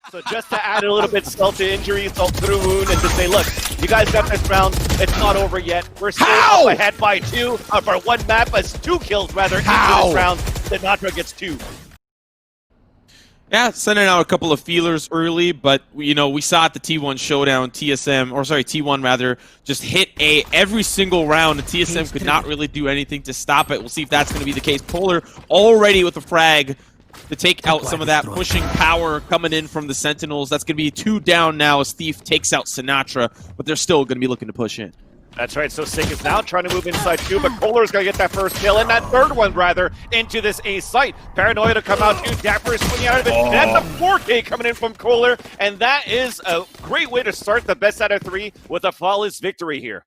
So just to add a little bit salt to injury, salt through wound, and to say, look, you guys got this round. It's not over yet. We're still up ahead by 2 for one map, as 2 kills rather into this round. Sinatra gets 2. Yeah, sending out a couple of feelers early, but you know, we saw at the T1 showdown, T1 rather, just hit A every single round, and TSM could not really do anything to stop it. We'll see if that's going to be the case. Polar already with a frag to take out some of that pushing power coming in from the Sentinels. That's going to be 2 down now as Thief takes out Sinatra, but they're still going to be looking to push in. That's right, so Sick is now trying to move inside too, but Kohler's going to get that first kill, and that third one, rather, into this A site. Paranoia to come out too, Dapper is swinging out of it. That's a 4K coming in from Kohler, and that is a great way to start the best out of 3 with a flawless victory here.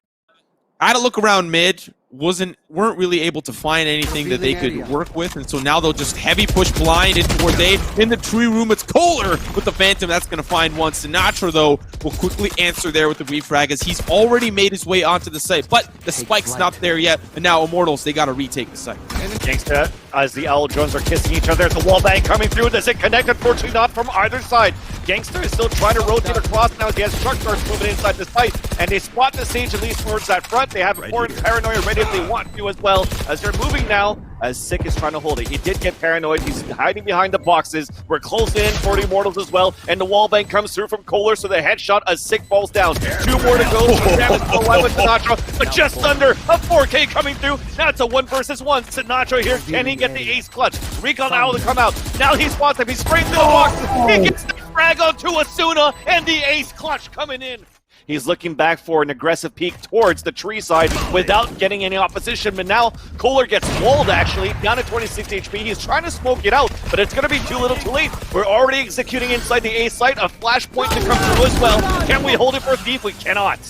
I had to look around mid, weren't really able to find anything that they could work with, and so now they'll just heavy push blind in towards A. In the tree room, it's Kohler with the Phantom. That's going to find one. Sinatra, though, will quickly answer there with the refrag as he's already made his way onto the site, but the spike's not there yet, and now Immortals, they got to retake the site. Gangsta, as the Owl drones are kissing each other, the wall bang coming through. Does it connect? Unfortunately not from either side. Gangster is still trying to rotate across now as he has truck starts moving inside the site, and they spot the Sage at least towards that front. They have Four and Paranoia ready if they want to as well, as they're moving now, as Sick is trying to hold it. He did get paranoid. He's hiding behind the boxes. We're close in for the Immortals as well, and the wall bang comes through from Kohler, so the headshot as Sick falls down. 2 more to go. Damage to the line with Sinatra, but just under a 4K coming through. Now it's a 1 versus 1. Sinatra here, can he get the ace clutch? Recon Owl to come out. Now he spots him. He's straight through the box. He gets the frag onto Asuna, and the ace clutch coming in. He's looking back for an aggressive peek towards the tree side without getting any opposition, but now Kohler gets walled actually, down to 26 HP. He's trying to smoke it out, but it's going to be too little too late. We're already executing inside the A site, a flashpoint to come through as well. Can we hold it for Thief? We cannot.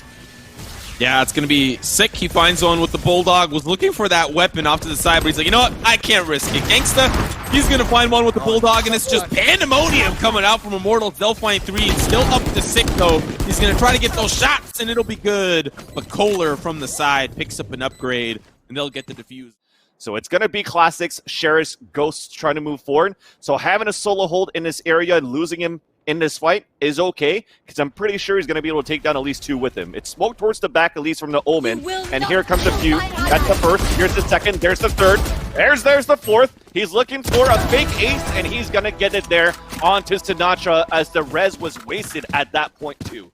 Yeah, it's going to be Sick. He finds one with the Bulldog, was looking for that weapon off to the side, but he's like, you know what, I can't risk it. Gangsta, he's going to find one with the Bulldog, and it's just pandemonium coming out from Immortals. They'll find 3. It's still up to Sick, though. He's going to try to get those shots, and it'll be good. But Kohler from the side picks up an upgrade, and they'll get the defuse. So it's going to be classics, Sheriff's Ghosts trying to move forward. So having a solo hold in this area and losing him in this fight is okay, because I'm pretty sure he's going to be able to take down at least 2 with him. It's smoke towards the back, at least from the Omen, and here comes a few. That's the first, here's the second, there's the third, there's the fourth. He's looking for a fake ace, and he's going to get it there onto Sinatra, as the res was wasted at that point too.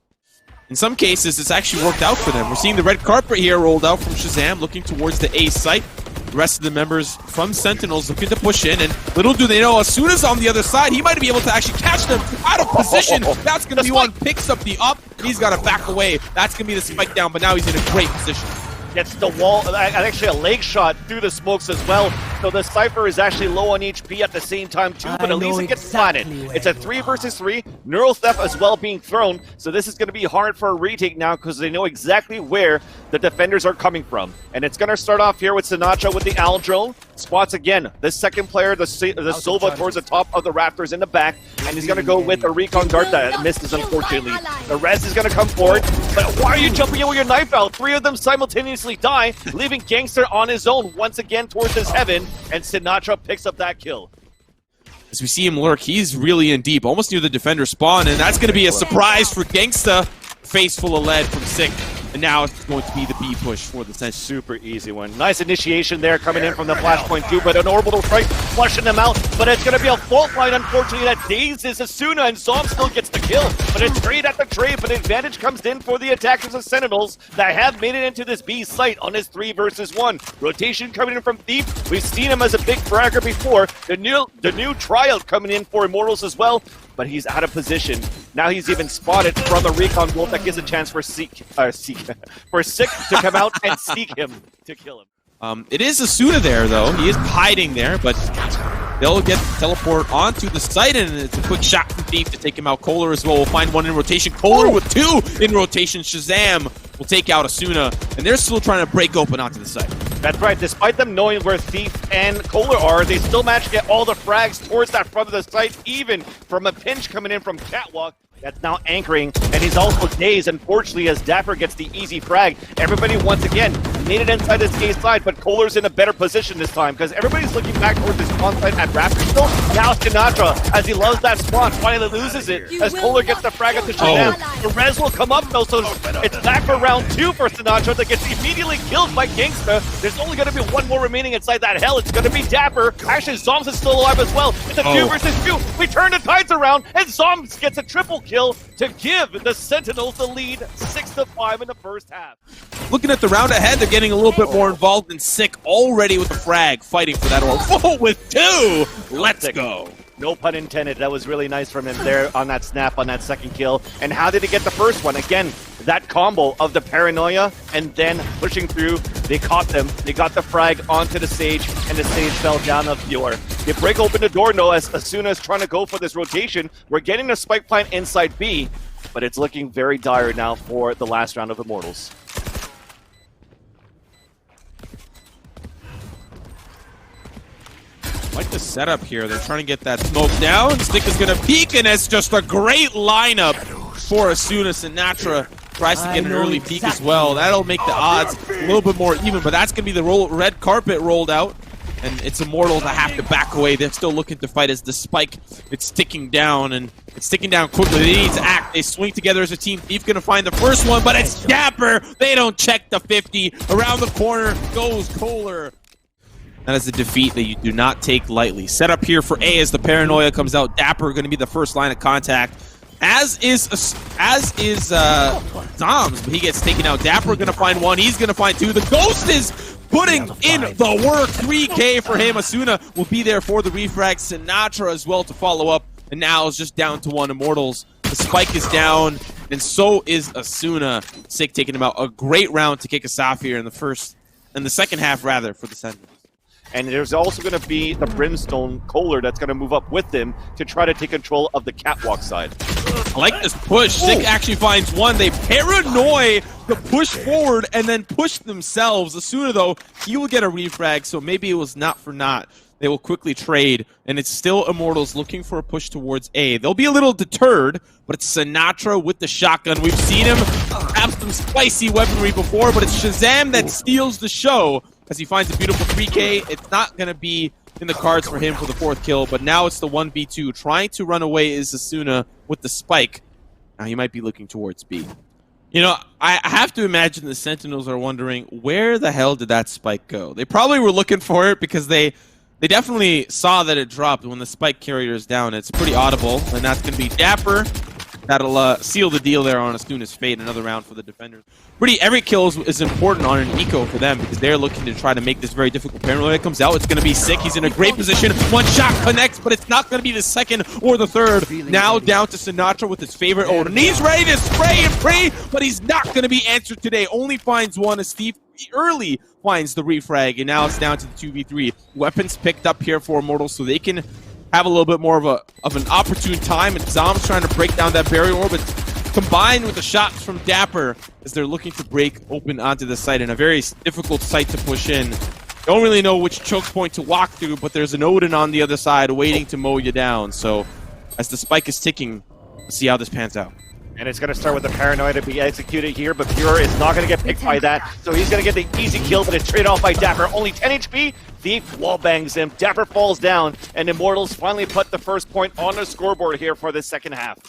In some cases, it's actually worked out for them. We're seeing the red carpet here rolled out from Shazam, looking towards the A site. The rest of the members from Sentinels looking to push in, and little do they know, as soon as on the other side, he might be able to actually catch them out of position. That's going to be one, picks up the up, he's got to back away. That's going to be the spike down, but now he's in a great position. Gets the wall, actually a leg shot through the smokes as well. So the Cypher is actually low on HP at the same time too, but at least it gets planted. It's a 3 versus 3, Neural Theft as well being thrown, so this is going to be hard for a retake now because they know exactly where the defenders are coming from. And it's going to start off here with Sinatra with the Owl drone. Spots again the second player, the Silva towards the top of the rafters in the back, and he's going to go with a recon dart that misses unfortunately. The res is going to come forward, but why are you jumping in with your knife out? 3 of them simultaneously die, leaving Gangster on his own once again towards his heaven, and Sinatra picks up that kill. As we see him lurk, he's really in deep, almost near the defender spawn, and that's going to be a surprise for Gangsta. Face full of lead from Sick, and now it's going to be the B push for the Sentinels. Super easy one. Nice initiation there coming in from the flashpoint too, but an orbital strike flushing them out, but it's going to be a fault line unfortunately that dazes Asuna, and Zom still gets the kill, but it's trade at the trade, but advantage comes in for the attackers of Sentinels that have made it into this B site on this 3 versus 1. Rotation coming in from Thief. We've seen him as a big fragger before. The new tryout coming in for Immortals as well, but he's out of position. Now he's even spotted from a recon bolt that gives a chance for Sick to come out and seek him to kill him. It is Asuna there, though. He is hiding there, but they'll get teleport onto the site, and it's a quick shot from Thief to take him out. Kohler as well will find one in rotation. Kohler with 2 in rotation. Shazam will take out Asuna, and they're still trying to break open onto the site. That's right. Despite them knowing where Thief and Kohler are, they still manage to get all the frags towards that front of the site, even from a pinch coming in from Catwalk. That's now anchoring, and he's also dazed, unfortunately, as Dapper gets the easy frag. Everybody, once again, made it inside this A side, but Kohler's in a better position this time because everybody's looking back towards this spawn site at Raptorsville. Now Sinatra, as he loves that spawn, finally loses it as Kohler gets the frag at the Shazam. The res will come up though, so it's back for round 2 for Sinatra that gets immediately killed by Gangsta. There's only going to be one more remaining inside that hell. It's going to be Dapper. Actually, Zombs is still alive as well. It's a 2 versus 2. We turn the tides around, and Zombs gets a triple kill to give the Sentinels the lead 6-5 in the first half. Looking at the round ahead, they're getting a little bit more involved and Sick already with the frag, fighting for that orb. Oh, with 2! Let's go. No pun intended. That was really nice from him there on that snap on that second kill. And how did he get the first one? Again, that combo of the paranoia and then pushing through. They caught them. They got the frag onto the Sage, and the Sage fell down of Fior. They break open the door, though, as soon as trying to go for this rotation. We're getting the spike plant inside B, but it's looking very dire now for the last round of Immortals. Like the setup here, they're trying to get that smoke down. Stick is going to peek, and it's just a great lineup for Asuna. Sinatra tries to get an early peek as well. That'll make the odds a little bit more even, but that's going to be the red carpet rolled out, and it's Immortals that have to back away. They're still looking to fight as the spike, it's ticking down, and it's ticking down quickly. They need to act. They swing together as a team. Thief going to find the first one, but it's Dapper. They don't check the 50. Around the corner goes Kohler. That is a defeat that you do not take lightly. Set up here for A as the paranoia comes out. Dapper going to be the first line of contact. As is Zombs, but he gets taken out. Dapper going to find one. He's going to find 2. The Ghost is putting in the work. 3K for him. Asuna will be there for the refrag. Sinatra as well to follow up. And now it's just down to 1 Immortals. The spike is down, and so is Asuna. Sick taking him out. A great round to kick us off here in the second half rather for the Sentinels. And there's also going to be the Brimstone Kohler that's going to move up with him to try to take control of the catwalk side. I like this push. Sick actually finds one. They paranoid the push forward and then push themselves. Asuna, though, he will get a refrag, so maybe it was not for naught. They will quickly trade, and it's still Immortals looking for a push towards A. They'll be a little deterred, but it's Sinatra with the shotgun. We've seen him have some spicy weaponry before, but it's Shazam that steals the show as he finds a beautiful 3K. It's not going to be in the cards for him for the 4th kill, but now it's the 1v2. Trying to run away is Asuna with the spike. Now he might be looking towards B. You know, I have to imagine the Sentinels are wondering, where the hell did that spike go? They probably were looking for it because they definitely saw that it dropped when the spike carrier is down. It's pretty audible, and that's going to be Dapper. That'll seal the deal there on Asuna's fate. Another round for the defenders. Every kill is important on an eco for them because they're looking to try to make this very difficult. Paranoia comes out. It's going to be Sick. He's in a great position. One shot connects, but it's not going to be the second or the third. Now down to Sinatra with his favorite ult. And he's ready to spray and pray, but he's not going to be answered today. Only finds one as Steve early finds the refrag, and now it's down to the 2v3. Weapons picked up here for Immortals so they can have a little bit more of an opportune time, and Zombs trying to break down that barrier orbit, combined with the shots from Dapper as they're looking to break open onto the site in a very difficult site to push in. Don't really know which choke point to walk through, but there's an Odin on the other side waiting to mow you down. So as the spike is ticking, let's see how this pans out. And it's going to start with the paranoia to be executed here, but Pure is not going to get picked by that. So he's going to get the easy kill, but it's traded off by Dapper. Only 10 HP. Thief wall bangs him. Dapper falls down, and Immortals finally put the first point on the scoreboard here for the second half.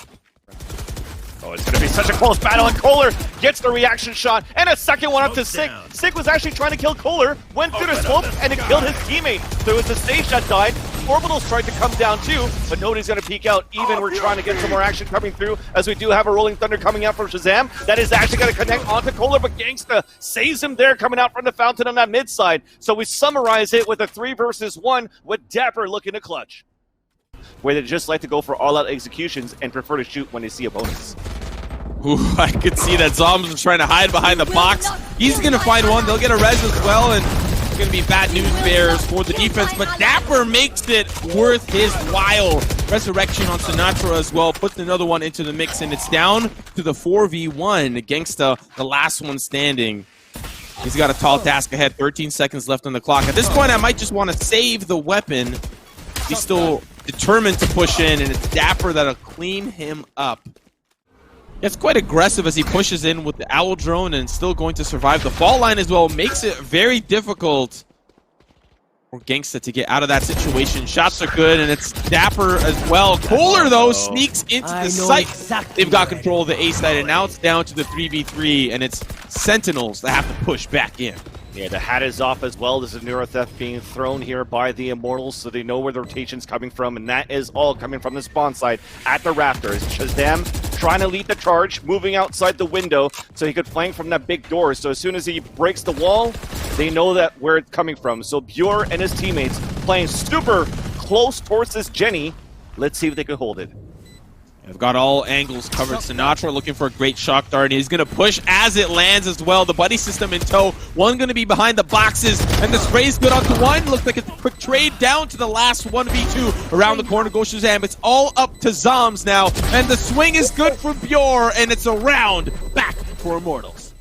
Oh, it's going to be such a close battle, and Kohler gets the reaction shot, and a second one up to Sick. Sick was actually trying to kill Kohler, went through the smoke, and it killed his teammate. So it was the Sage that died. Orbitals tried to come down too, but nobody's going to peek out. Even we're trying to get some more action coming through, as we do have a Rolling Thunder coming out from Shazam. That is actually going to connect onto Kohler, but Gangsta saves him there coming out from the fountain on that mid side. So we summarize it with a 3 versus 1 with Dapper looking to clutch, where they just like to go for all-out executions and prefer to shoot when they see opponents. Ooh, I could see that Zombs is trying to hide behind the box. He's going to find one. They'll get a res as well, and it's going to be bad news bears for the defense, but Dapper makes it worth his while. Resurrection on Sinatra as well, puts another one into the mix, and it's down to the 4v1. Gangsta, the last one standing. He's got a tall task ahead, 13 seconds left on the clock. At this point, I might just want to save the weapon. He's still determined to push in, and it's Dapper that'll clean him up. It's quite aggressive as he pushes in with the Owl Drone and still going to survive the fall line as well. Makes it very difficult for Gangsta to get out of that situation. Shots are good, and it's Dapper as well. Kohler, though, sneaks into the site. Exactly. They've got control of the A side, and now it's down to the 3v3, and it's Sentinels that have to push back in. Yeah, the hat is off as well. There's a Neuro Theft being thrown here by the Immortals, so they know where the rotation's coming from, and that is all coming from the spawn side at the Rafters. Shazam trying to lead the charge, moving outside the window so he could flank from that big door. So as soon as he breaks the wall, they know that where it's coming from. So Bure and his teammates playing super close towards this Jenny. Let's see if they can hold it. They've got all angles covered. Sinatra looking for a great shock dart, and he's going to push as it lands as well. The buddy system in tow. One going to be behind the boxes, and the spray's good onto one. Looks like a quick trade down to the last 1v2. Around the corner goes Shazam. It's all up to Zoms now, and the swing is good for Bure, and it's a round back for Immortals.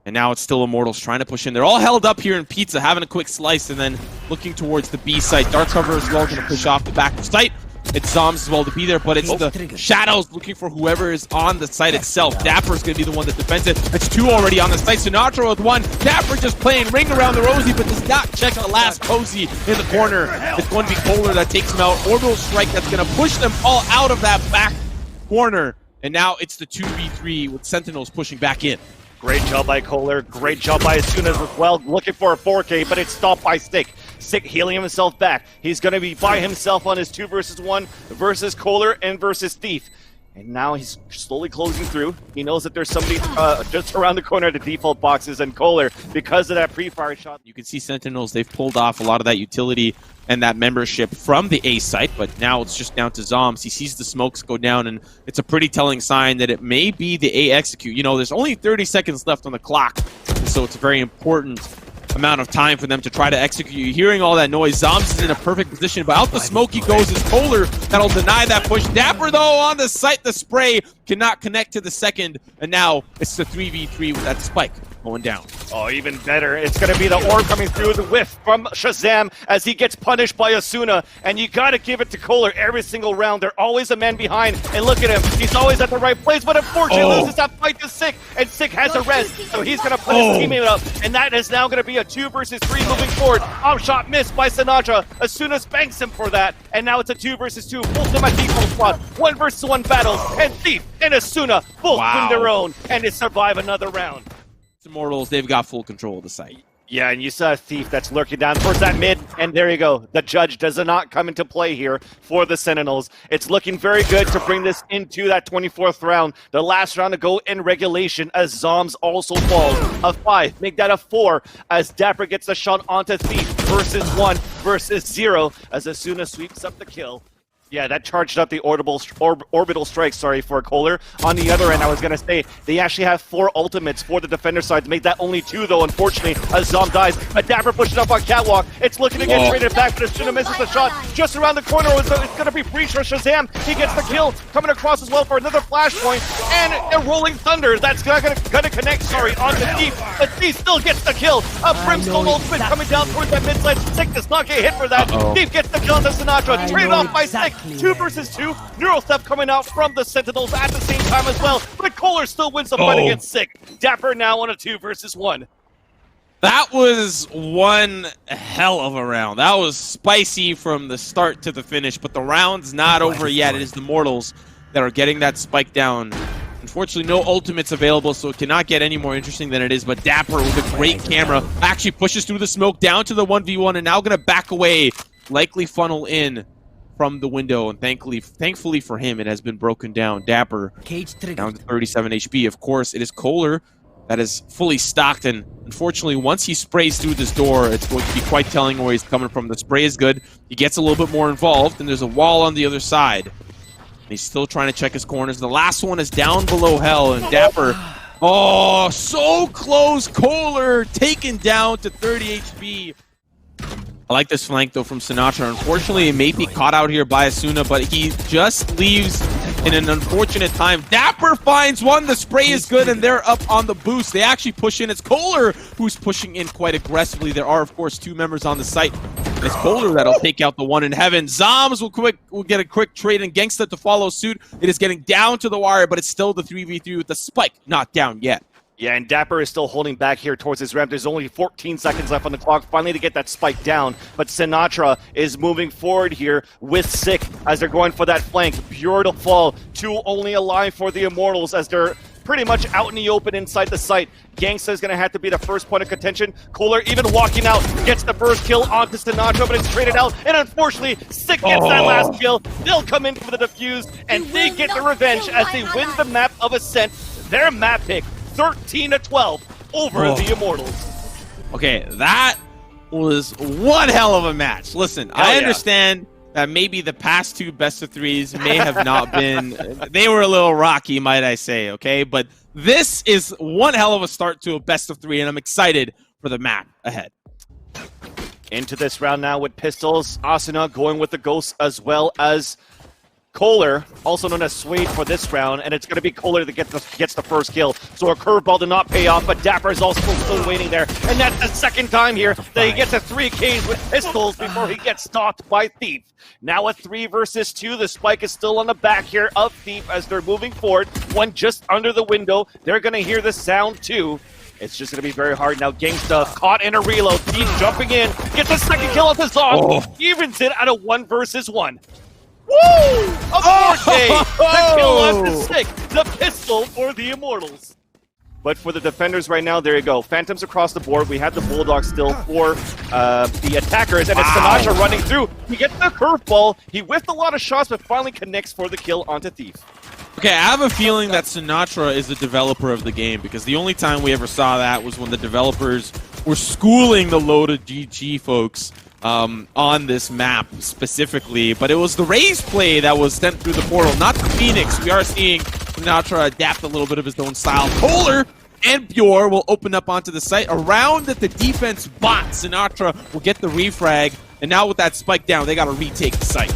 And now it's still Immortals trying to push in. They're all held up here in Pizza, having a quick slice, and then looking towards the B site. Dart cover as well, going to push off the back of site. It's Zoms as well to be there, but it's the Shadows looking for whoever is on the site itself. Dapper's going to be the one that defends it. That's two already on the site. Sinatra with one. Dapper just playing ring around the rosy, but does not check the last cozy in the corner. It's going to be Kohler that takes him out. Orbital strike that's going to push them all out of that back corner. And now it's the 2v3 with Sentinels pushing back in. Great job by Kohler. Great job by Asunas as well. Looking for a 4K, but it's stopped by Stick. Stick healing himself back. He's going to be by himself on his 2 versus 1 versus Kohler and versus Thief. And now he's slowly closing through. He knows that there's somebody just around the corner at the default boxes, and Kohler, because of that pre-fire shot. You can see Sentinels, they've pulled off a lot of that utility and that membership from the A site, but now it's just down to Zoms. He sees the smokes go down, and it's a pretty telling sign that it may be the A execute. You know, there's only 30 seconds left on the clock, and so it's a very important amount of time for them to try to execute. You're hearing all that noise. Zoms is in a perfect position, but out the smoke he goes. It's Kohler that'll deny that push. Dapper, though, on the site, the spray cannot connect to the second, and now it's the 3v3 with that spike going down. Oh, even better. It's going to be the orb coming through, the whiff from Shazam as he gets punished by Asuna, and you got to give it to Kohler every single round. They're always a man behind, and look at him. He's always at the right place, but unfortunately loses that fight to Sick, and Sick has a rest, so he's going to put his teammate up, and that is now going to be a 2 versus 3 moving forward. Off shot missed by Sinatra. Asuna spanks him for that, and now it's a 2 versus 2. Both them at default spot. 1 versus 1 battles, and Thief and Asuna both win their own, and they survive another round. Immortals, they've got full control of the site. Yeah, and you saw a Thief that's lurking down towards that mid, and there you go. The judge does not come into play here for the Sentinels. It's looking very good to bring this into that 24th round. The last round to go in regulation as Zoms also falls. A 5, make that a 4 as Dapper gets the shot onto Thief versus 1 versus 0 as Asuna sweeps up the kill. Yeah, that charged up the orbital strike, for Kohler. On the other end, I was going to say, they actually have 4 ultimates for the defender side to make that only 2, though, unfortunately, as Zom dies. A Dapper pushes up on Catwalk. It's looking to get traded back, but Asuna misses the shot. Just around the corner, it's going to be breach for Shazam. He gets the kill, coming across as well for another flashpoint, and a Rolling Thunder. That's going to connect, onto Thief. But Thief still gets the kill. A Brimstone ultimate coming down towards that mid-side. Sick does not get hit for that. Thief gets the kill onto Sinatra. Traded off by Sick. 2 versus 2. Neuro Theft coming out from the Sentinels at the same time as well. But Kohler still wins the fight against Sick. Dapper now on a 2 versus 1. That was one hell of a round. That was spicy from the start to the finish, but the round's not over yet. It is the Mortals that are getting that spike down. Unfortunately, no ultimates available, so it cannot get any more interesting than it is, but Dapper with a great camera actually pushes through the smoke down to the 1v1 and now going to back away, likely funnel in from the window, and thankfully for him, it has been broken down. Dapper down to 37 HP. Of course, it is Kohler that is fully stocked, and unfortunately, once he sprays through this door, it's going to be quite telling where he's coming from. The spray is good. He gets a little bit more involved, and there's a wall on the other side. And he's still trying to check his corners. The last one is down below Hell, and Dapper, oh, so close. Kohler taken down to 30 HP. I like this flank, though, from Sinatra. Unfortunately, it may be caught out here by Asuna, but he just leaves in an unfortunate time. Dapper finds one. The spray is good, and they're up on the boost. They actually push in. It's Kohler who's pushing in quite aggressively. There are, of course, 2 members on the site. And it's Kohler that'll take out the one in heaven. Zoms will get a quick trade, and Gangsta to follow suit. It is getting down to the wire, but it's still the 3v3 with the spike not down yet. Yeah, and Dapper is still holding back here towards his ramp. There's only 14 seconds left on the clock, finally to get that spike down. But Sinatra is moving forward here with Sick as they're going for that flank. Pure to fall, 2 only alive for the Immortals as they're pretty much out in the open inside the site. Gangsta is going to have to be the first point of contention. Kohler even walking out, gets the first kill onto Sinatra, but it's traded out. And unfortunately, Sick gets that last kill. They'll come in for the defuse, and they get the revenge as they win the map of Ascent. Their map pick, 13-12 over the Immortals. Okay, that was one hell of a match. Listen, I understand that maybe the past 2 best-of-3s may have not been... They were a little rocky, might I say, okay? But this is one hell of a start to a best-of-3, and I'm excited for the map ahead. Into this round now with Pistols. Asuna going with the Ghost as well as Kohler, also known as Swade for this round, and it's going to be Kohler that gets the first kill. So a curveball did not pay off, but Dapper is also still waiting there. And that's the second time here that he gets a 3Ks with Pistols before he gets stopped by Thief. Now a 3 versus 2. The spike is still on the back here of Thief as they're moving forward. One just under the window. They're going to hear the sound too. It's just going to be very hard now. Gangsta caught in a reload. Thief jumping in. Gets a second kill off the Zom. Evens it at a 1 versus 1. Woo! A 4K! The kill on the Sick, the pistol for the Immortals. But for the defenders right now, there you go. Phantoms across the board. We have the Bulldog still for the attackers, and it's Sinatra running through. He gets the curveball. He whiffed a lot of shots, but finally connects for the kill onto Thief. Okay, I have a feeling that Sinatra is the developer of the game, because the only time we ever saw that was when the developers were schooling the loaded GG folks on this map specifically, but it was the Raze play that was sent through the portal, not the Phoenix. We are seeing Sinatra adapt a little bit of his own style. Kohler and Bjor will open up onto the site. Around at the defense bot, Sinatra will get the refrag, and now with that spike down, they got to retake the site.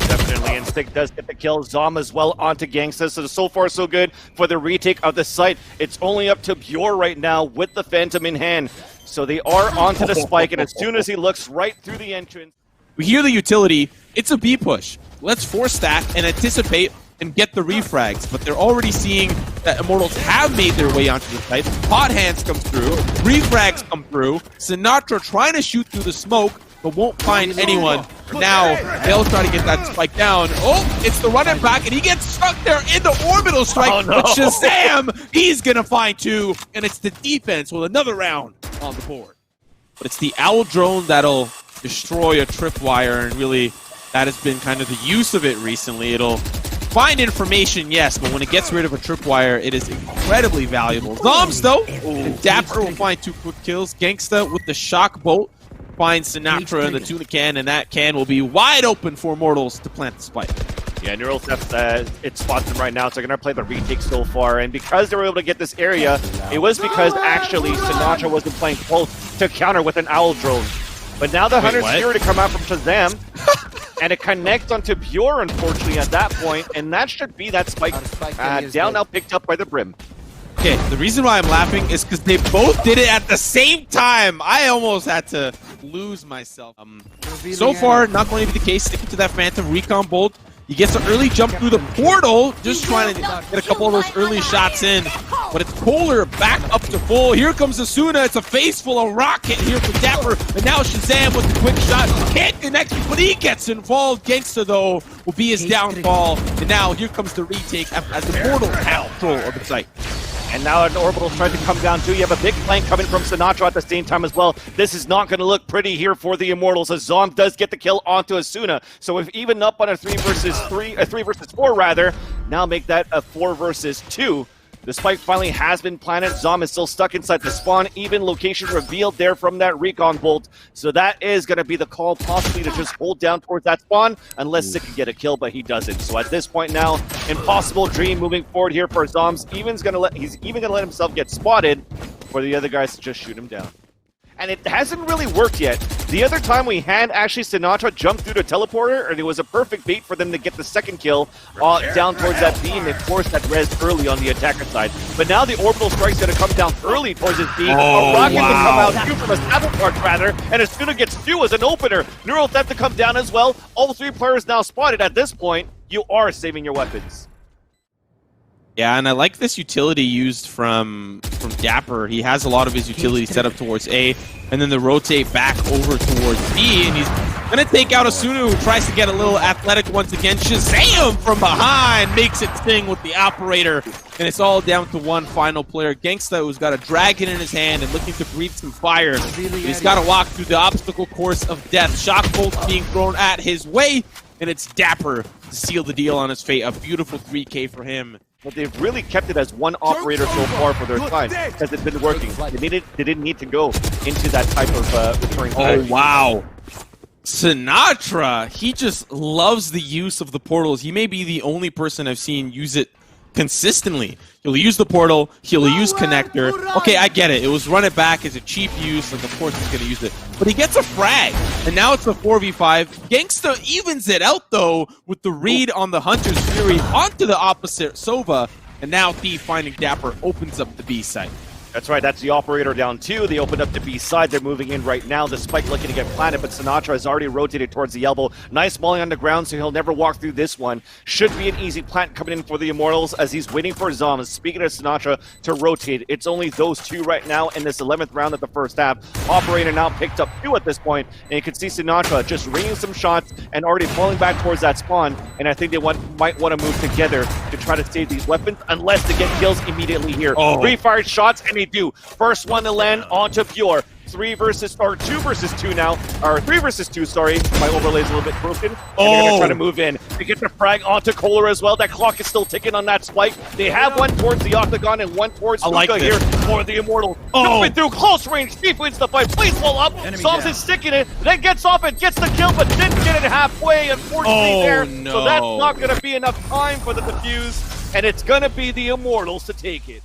Definitely, and Stick does get the kill. Zom as well onto Gangsta, so far so good for the retake of the site. It's only up to Bjor right now with the Phantom in hand. So they are onto the spike, and as soon as he looks right through the entrance... We hear the utility. It's a B push. Let's force that and anticipate and get the refrags. But they're already seeing that Immortals have made their way onto the site. Hot hands come through. Refrags come through. Sinatra trying to shoot through the smoke, but won't find anyone. Now, they'll try to get that spike down. Oh, it's the running back, and he gets stuck there in the orbital strike. Oh, no. But Shazam, he's going to find 2, and it's the defense with another round on the board. But it's the Owl drone that'll destroy a tripwire, and really, that has been kind of the use of it recently. It'll find information, yes, but when it gets rid of a tripwire, it is incredibly valuable. Zoms, though, and Dapper will find 2 quick kills. Gangsta with the shock bolt finds Sinatra in the tuna can, and that can will be wide open for Immortals to plant the spike. Yeah, Neural Theft, it spots them right now, so they're going to play the retake so far. And because they were able to get this area, it was because actually Sinatra wasn't playing close to counter with an Owl drone. But now the Hunter's here to come out from Shazam, and it connects onto Bjor, unfortunately, at that point, and that should be that spike down now picked up by the Brim. Okay, the reason why I'm laughing is because they both did it at the same time. I almost had to lose myself. So far, not going to be the case. Sticking to that Phantom Recon Bolt. He gets an early jump through the portal, just trying to get a couple of those early shots in. But it's Kohler back up to full. Here comes Asuna. It's a face full of rocket here for Dapper. And now Shazam with the quick shot. Can't connect, but he gets involved. Gangsta, though, will be his downfall. And now here comes the retake as the portal has control of the site. And now an orbital trying to come down too. You have a big flank coming from Sinatra at the same time as well. This is not going to look pretty here for the Immortals as Zom does get the kill onto Asuna. So we've evened up on a 3 versus 4 rather. Now make that a 4 versus 2. The spike finally has been planted. Zom is still stuck inside the spawn. Even location revealed there from that recon bolt. So that is going to be the call, possibly to just hold down towards that spawn, unless Sick can get a kill, but he doesn't. So at this point now, impossible dream moving forward here for Zoms. He's even going to let himself get spotted for the other guys to just shoot him down. and it hasn't really worked yet. The other time we had actually Sinatra jump through the teleporter, and it was a perfect bait for them to get the second kill down towards that B, and they forced that res early on the attacker side. But now the orbital strike's going to come down early towards his B. A rocket to come out too from a sabotage rather, and Asuna gets 2 as an opener. Neural Theft to come down as well. All 3 players now spotted. At this point, you are saving your weapons. Yeah, and I like this utility used from Dapper. He has a lot of his utility set up towards A, and then the rotate back over towards B, and he's gonna take out Asuna, who tries to get a little athletic once again. Shazam from behind makes it sting with the operator, and it's all down to one final player. Gangsta, who's got a dragon in his hand and looking to breathe some fire. He's got to walk through the obstacle course of death. Shock bolts being thrown at his way, and it's Dapper to seal the deal on his fate. A beautiful 3K for him. But they've really kept it as one operator so far for their time, because it's been working. They didn't need to go into that type of returning strategy. Oh, wow. Sinatra, he just loves the use of the portals. He may be the only person I've seen use it consistently. He'll use the portal, he'll use connector. Okay, I get it. It was run it back as a cheap use, and of course he's going to use it. But he gets a frag, and now it's a 4v5. Gangsta evens it out, though, with the read on the Hunter's Fury onto the opposite Sova, and now Thief, finding Dapper, opens up the B site. That's right, that's the operator down 2. They opened up the B side. They're moving in right now. The spike looking to get planted, but Sinatra has already rotated towards the elbow. Nice mauling on the ground, so he'll never walk through this one. Should be an easy plant coming in for the Immortals as he's waiting for Zom. Speaking of Sinatra to rotate, it's only those 2 right now in this 11th round of the first half. Operator now picked up 2 at this point, and you can see Sinatra just ringing some shots and already falling back towards that spawn, and I think they might want to move together to try to save these weapons, unless they get kills immediately here. 3 fired shots, and they do. First one to land onto Pure. 2 versus 2 now, or 3 versus 2, sorry. My overlay's a little bit broken. And they're going to try to move in. They get the frag onto Kohler as well. That clock is still ticking on that spike. They have one towards the Octagon and one towards Luka here for the Immortal. Moving through close range. Thief wins the fight. Plays full up. Psalms is sticking it. Then gets off and gets the kill, but didn't get it halfway, unfortunately, there. No. So that's not going to be enough time for the defuse, and it's going to be the Immortals to take it.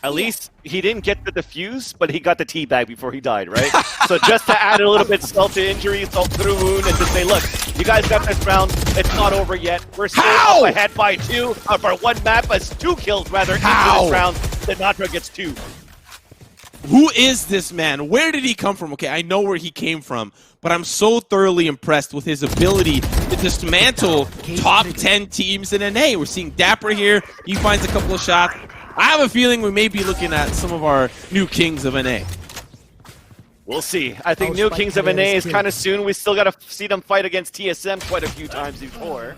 At least he didn't get the defuse, but he got the teabag before he died, right? So just to add a little bit salt to injury, salt through wound, and to say, look, you guys got this round. It's not over yet. We're still up ahead by 2 for 1 map, as 2 kills rather into this round. Sinatra gets 2. Who is this man? Where did he come from? Okay, I know where he came from, but I'm so thoroughly impressed with his ability to dismantle top 10 teams in NA. We're seeing Dapper here. He finds a couple of shots. I have a feeling we may be looking at some of our new kings of NA. We'll see. I think new kings of NA is kind of soon. We still got to see them fight against TSM quite a few times before.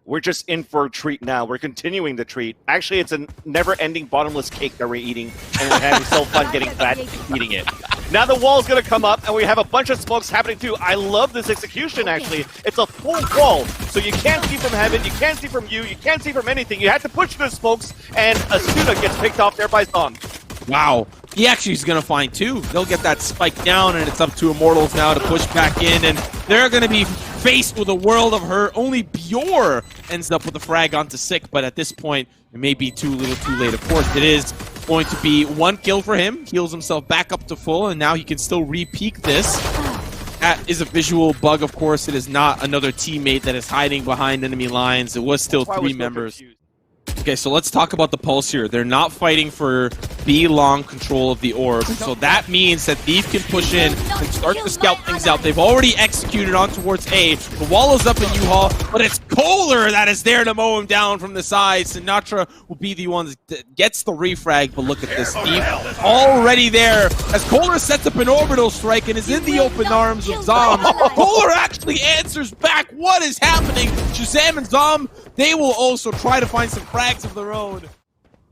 We're just in for a treat now. We're continuing the treat. Actually, it's a never-ending bottomless cake that we're eating, and we're having so fun getting fat eating it. Now the wall's going to come up, and we have a bunch of smokes happening too. I love this execution, actually. It's a full wall, so you can't see from heaven, you can't see from you can't see from anything. You have to push the smokes, and Asuna gets picked off there by Zom. Wow. He actually is going to find 2. They'll get that spike down, and it's up to Immortals now to push back in, and they're going to be faced with a world of hurt. Only Bjor ends up with a frag onto Sick, but at this point, it may be too little too late. Of course, it is going to be 1 kill for him. Heals himself back up to full, and now he can still re-peak this. That is a visual bug, of course. It is not another teammate that is hiding behind enemy lines. It was still 3 members. Okay, so let's talk about the Pulse here. They're not fighting for B-long control of the orb, so that means that Thief can push in and start to scout things out. They've already executed on towards A. The wall is up in U-Haul, but it's Kohler that is there to mow him down from the side. Sinatra will be the one that gets the refrag, but look at this. Thief already there as Kohler sets up an orbital strike and is in the open arms of Zom. Kohler actually answers back. What is happening? Shazam and Zom, they will also try to find some frags of their own.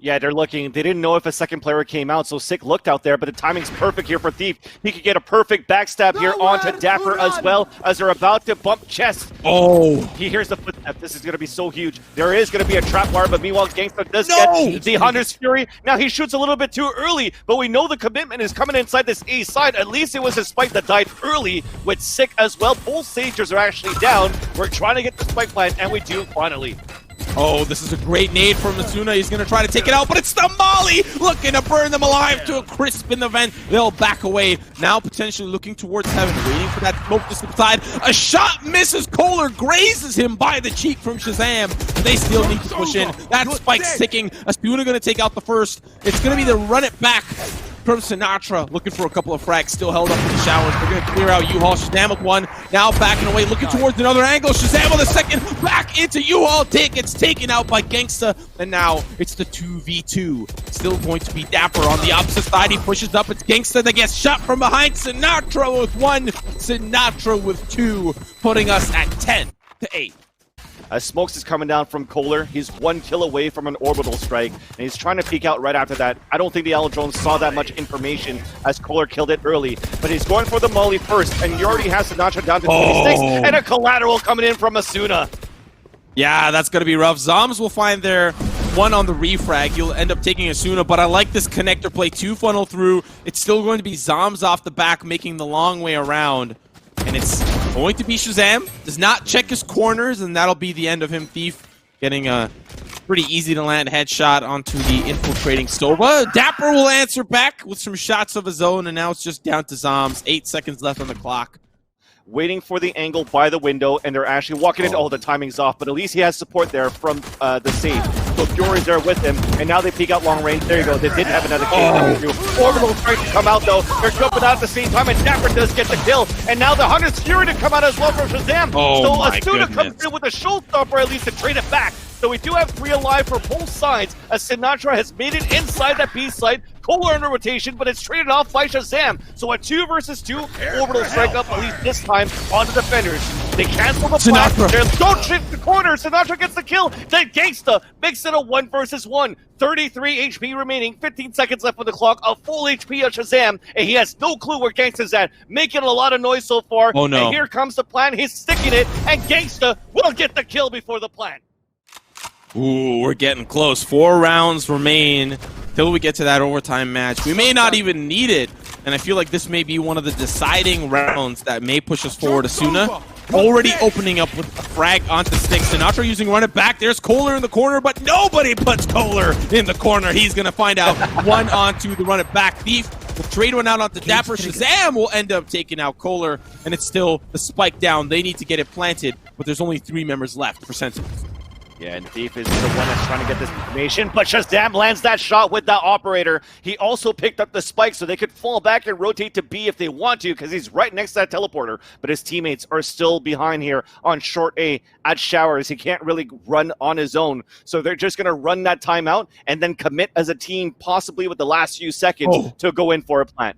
Yeah, they're looking. They didn't know if a second player came out, so Sick looked out there, but the timing's perfect here for Thief. He could get a perfect backstab here onto Dapper as well, as they're about to bump chest. Oh. He hears the footstep. This is going to be so huge. There is going to be a trap wire, but meanwhile, Gangsta does get the Hunter's Fury. Now he shoots a little bit too early, but we know the commitment is coming inside this A side. At least it was a spike that died early with Sick as well. Both Sagers are actually down. We're trying to get the spike plant, and we do finally. Oh, this is a great nade from Asuna. He's going to try to take it out, but it's the Molly looking to burn them alive to a crisp in the vent. They'll back away. Now potentially looking towards heaven, waiting for that smoke to subside. A shot misses. Kohler grazes him by the cheek from Shazam. They still need to push in. That spike's ticking. Asuna going to take out the first. It's going to be the run it back from Sinatra, looking for a couple of frags, still held up in the showers. They're going to clear out U-Haul. Shazam with one, now backing away, looking towards another angle. Shazam with a second, back into U-Haul. Gets taken out by Gangsta, and now it's the 2v2. Still going to be Dapper on the opposite side. He pushes up, it's Gangsta that gets shot from behind. Sinatra with one, Sinatra with two, putting us at 10-8. As Smokes is coming down from Kohler, he's 1 kill away from an orbital strike, and he's trying to peek out right after that. I don't think the Owl Drones saw that much information as Kohler killed it early, but he's going for the Molly first, and he already has Sinatra down to 26, and a collateral coming in from Asuna. Yeah, that's going to be rough. Zoms will find their one on the refrag. You'll end up taking Asuna, but I like this connector play. 2 funnel through. It's still going to be Zoms off the back, making the long way around. And it's going to be Shazam. Does not check his corners, and that'll be the end of him. Thief getting a pretty easy to land headshot onto the infiltrating Sova. Dapper will answer back with some shots of his own, and now it's just down to Zoms. 8 seconds left on the clock. Waiting for the angle by the window, and they're actually walking into the timing's off, but at least he has support there from the Sage. So Fury's there with him, and now they peek out long range. There you go, they didn't have another kill. Orbital trying to come out though, they're jumping out at the same time, and Dapper does get the kill, and now the Hunter's Fury to come out as well from Shazam. So Asuna comes in with a showstopper at least to trade it back. So we do have 3 alive for both sides, as Sinatra has made it inside that B site. Kohler in the rotation, but it's traded off by Shazam. So a 2 versus 2 orbital strike up, at least this time, on the defenders. They cancel the flash. Don't shift the corner. Sinatra gets the kill. Then Gangsta makes it a 1 versus 1. 33 HP remaining, 15 seconds left on the clock, a full HP of Shazam, and he has no clue where Gangsta's at. Making a lot of noise so far. Oh no. And here comes the plan. He's sticking it, and Gangsta will get the kill before the plan. Ooh, we're getting close. 4 rounds remain till we get to that overtime match. We may not even need it, and I feel like this may be one of the deciding rounds that may push us forward. Asuna already opening up with a frag onto Stick. Sinatra using run it back. There's Kohler in the corner, but nobody puts Kohler in the corner. He's going to find out. One onto the run it back. Thief will trade one out onto Dapper. Shazam will end up taking out Kohler, and it's still the spike down. They need to get it planted, but there's only 3 members left for Sentinels. Yeah, and Thief is the one that's trying to get this information, but Shazam lands that shot with that operator. He also picked up the spike so they could fall back and rotate to B if they want to, because he's right next to that teleporter, but his teammates are still behind here on short A at Showers. He can't really run on his own, so they're just going to run that timeout and then commit as a team, possibly with the last few seconds to go in for a plant.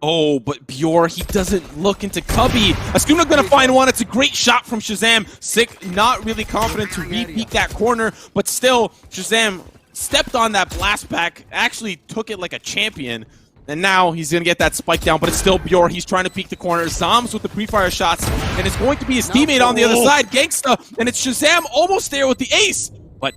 Oh, but Bjor, he doesn't look into Cubby. Asuna gonna find one. It's a great shot from Shazam. Sick, not really confident to re-peek that corner, but still, Shazam stepped on that blast pack, actually took it like a champion, and now he's gonna get that spike down, but it's still Bjor. He's trying to peek the corner. Zoms with the pre-fire shots, and it's going to be his teammate on the other side, Gangsta, and it's Shazam almost there with the ace. But,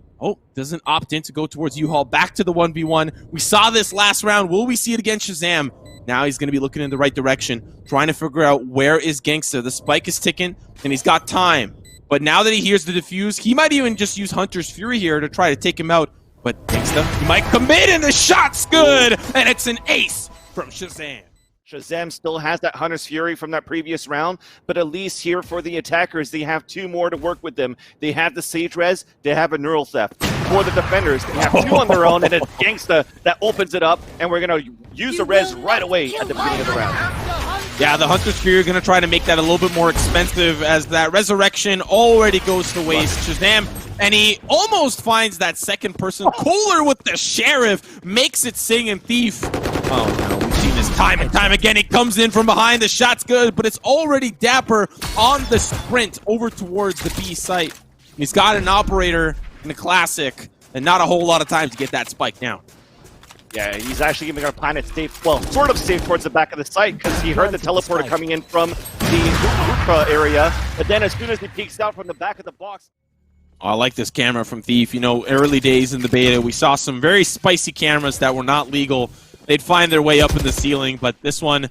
doesn't opt in to go towards U-Haul. Back to the 1v1. We saw this last round. Will we see it against Shazam? Now he's going to be looking in the right direction, trying to figure out where is Gangsta. The spike is ticking, and he's got time. But now that he hears the defuse, he might even just use Hunter's Fury here to try to take him out. But Gangsta, he might commit, and the shot's good! And it's an ace from Shazam. Shazam still has that Hunter's Fury from that previous round, but at least here for the attackers, they have 2 more to work with them. They have the Sage Res, they have a Neural Theft. For the defenders, they have 2 on their own, and it's Gangsta that opens it up, and we're going to use the Res right away at the beginning of the round. Yeah, the Hunter's Fury are going to try to make that a little bit more expensive as that Resurrection already goes to waste. Shazam, and he almost finds that second person. Kohler with the Sheriff makes it sing, and Thief. Oh no, we've seen this time and time again. He comes in from behind, the shot's good, but it's already Dapper on the sprint over towards the B site. He's got an operator in the Classic, and not a whole lot of time to get that spike down. Yeah, he's actually giving our planet safe, well, sort of safe towards the back of the site, because he heard the teleporter coming in from the Ultra area, but then as soon as he peeks out from the back of the box. Oh, I like this camera from Thief. You know, early days in the beta, we saw some very spicy cameras that were not legal, they'd find their way up in the ceiling. But this one,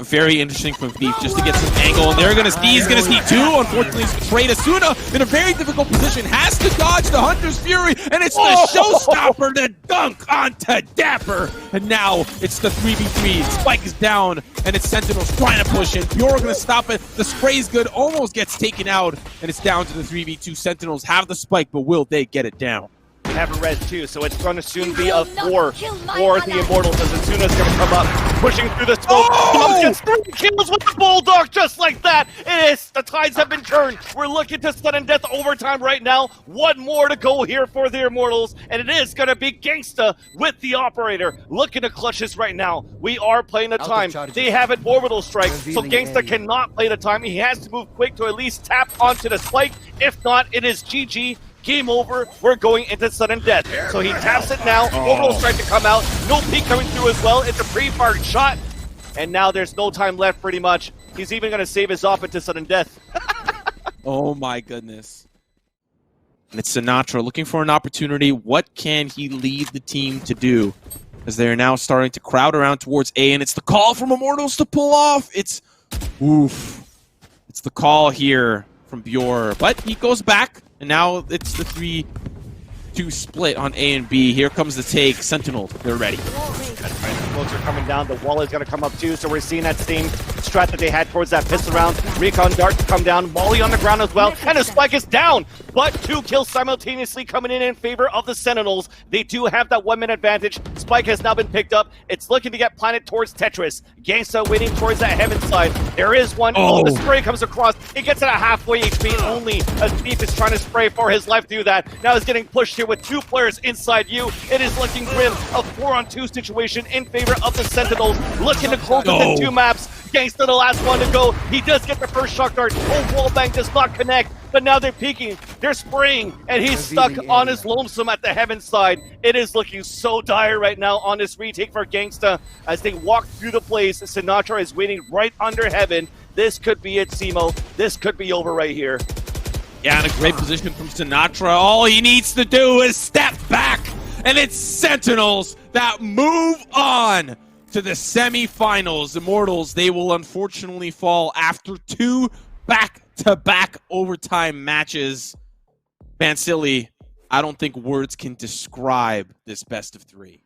very interesting from Thief, just to get some angle. And he's gonna see two. Unfortunately, he's betrayed. Asuna in a very difficult position, has to dodge the Hunter's Fury, and it's the showstopper to dunk onto Dapper. And now it's the 3v3. Spike is down, and it's Sentinels trying to push in. Pure gonna stop it. The spray's good, almost gets taken out, and it's down to the 3v2. Sentinels have the spike, but will they get it down? Have a res too, so it's going to soon be a 4 for the Immortals as Asuna's going to come up, pushing through the smoke. Gets 3 kills with the Bulldog just like that. It is. The tides have been turned. We're looking to sudden death overtime right now. One more to go here for the Immortals, and it is going to be Gangsta with the Operator looking to clutch this right now. We are playing the time. They have an orbital strike, so Gangsta cannot play the time. He has to move quick to at least tap onto the spike. If not, it is GG. Game over. We're going into sudden death. So he taps it now. Orbital strike to come out. No peek coming through as well. It's a pre-fired shot. And now there's no time left pretty much. He's even going to save his off into sudden death. Oh my goodness. And it's Sinatra looking for an opportunity. What can he lead the team to do? As they're now starting to crowd around towards A, and it's the call from Immortals to pull off. It's the call here from Bjor, but he goes back. And now it's the 3-2 split on A and B. Here comes the take. Sentinel, they're ready. Smokes are coming down. The wall is going to come up too, so we're seeing that same strat that they had towards that pistol round. Recon dart to come down. Molly on the ground as well. And the spike is down. But 2 kills simultaneously coming in favor of the Sentinels. They do have that 1-minute advantage. Spike has now been picked up. It's looking to get planted towards Tetris. Gangsta waiting towards that heaven side. There is one. Oh, the spray comes across. It gets at a halfway HP only as Thief is trying to spray for his life through that. Now he's getting pushed here with 2 players inside you. It is looking grim. A 4-on-2 situation in favor of the Sentinels. Looking to close within 2 maps. Gangsta the last one to go. He does get the first shock dart. Oh, wallbang does not connect. But now they're peeking. They're spraying. And he's stuck on his lonesome at the heaven side. It is looking so dire right now on this retake for Gangsta. As they walk through the place, Sinatra is waiting right under heaven. This could be it, Simo. This could be over right here. Yeah, in a great position from Sinatra. All he needs to do is step back. And it's Sentinels that move on to the semifinals. Immortals, they will unfortunately fall after 2 back-to-back overtime matches. Vansilli, I don't think words can describe this best of 3.